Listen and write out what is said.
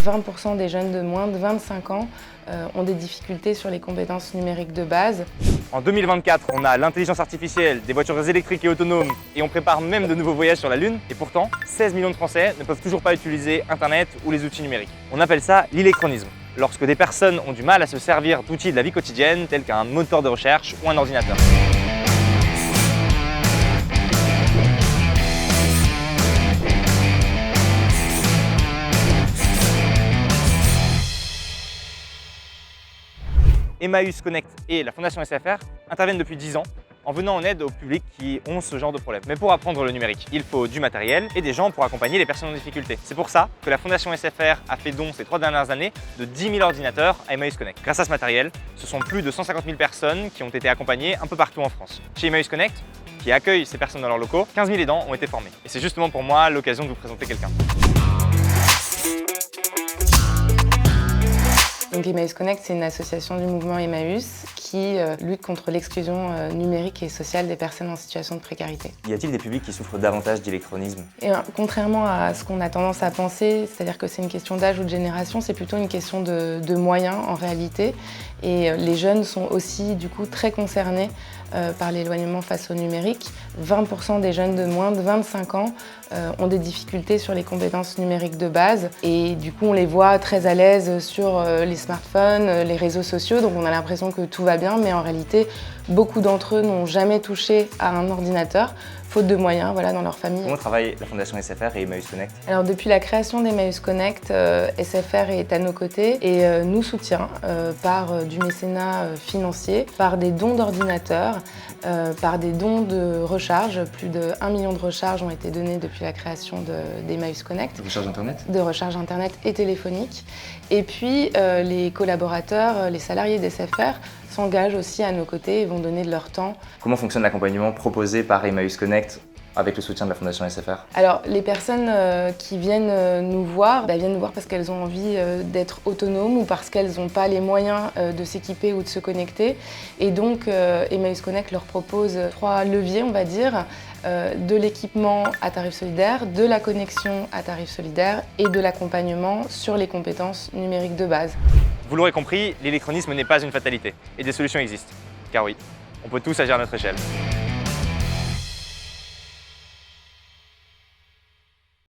20% des jeunes de moins de 25 ans ont des difficultés sur les compétences numériques de base. En 2024, on a l'intelligence artificielle, des voitures électriques et autonomes et on prépare même de nouveaux voyages sur la Lune. Et pourtant, 16 millions de Français ne peuvent toujours pas utiliser Internet ou les outils numériques. On appelle ça l'illectronisme, lorsque des personnes ont du mal à se servir d'outils de la vie quotidienne tels qu'un moteur de recherche ou un ordinateur. Emmaüs Connect et la Fondation SFR interviennent depuis 10 ans en venant en aide aux publics qui ont ce genre de problème. Mais pour apprendre le numérique, il faut du matériel et des gens pour accompagner les personnes en difficulté. C'est pour ça que la Fondation SFR a fait don ces 3 dernières années de 10 000 ordinateurs à Emmaüs Connect. Grâce à ce matériel, ce sont plus de 150 000 personnes qui ont été accompagnées un peu partout en France. Chez Emmaüs Connect, qui accueille ces personnes dans leurs locaux, 15 000 aidants ont été formés. Et c'est justement pour moi l'occasion de vous présenter quelqu'un. Donc Emmaüs Connect, c'est une association du mouvement Emmaüs qui lutte contre l'exclusion numérique et sociale des personnes en situation de précarité. Y a-t-il des publics qui souffrent davantage d'électronisme? Contrairement à ce qu'on a tendance à penser, c'est-à-dire que c'est une question d'âge ou de génération, c'est plutôt une question de moyens en réalité. Et les jeunes sont aussi du coup très concernés par l'éloignement face au numérique. 20% des jeunes de moins de 25 ans ont des difficultés sur les compétences numériques de base. Et du coup, on les voit très à l'aise sur les smartphones, les réseaux sociaux. Donc on a l'impression que tout va bien, mais en réalité, beaucoup d'entre eux n'ont jamais touché à un ordinateur, faute de moyens dans leur famille. Comment travaille la Fondation SFR et Emmaüs Connect? Alors depuis la création d'Emmaüs Connect, SFR est à nos côtés et nous soutient par du mécénat financier, par des dons d'ordinateurs, par des dons de recharge. Plus de 1 million de recharges ont été données depuis la création d'Emmaüs Connect. De recharge Internet? De recharge Internet et téléphonique. Et puis les collaborateurs, les salariés d'SFR s'engagent aussi à nos côtés et vont donner de leur temps. Comment fonctionne l'accompagnement proposé par Emmaüs Connect avec le soutien de la Fondation SFR? Alors, les personnes qui viennent nous voir, viennent nous voir parce qu'elles ont envie d'être autonomes ou parce qu'elles n'ont pas les moyens de s'équiper ou de se connecter. Et donc, Emmaüs Connect leur propose 3 leviers, on va dire, de l'équipement à tarif solidaire, de la connexion à tarif solidaire et de l'accompagnement sur les compétences numériques de base. Vous l'aurez compris, l'électronisme n'est pas une fatalité et des solutions existent. Car oui, on peut tous agir à notre échelle.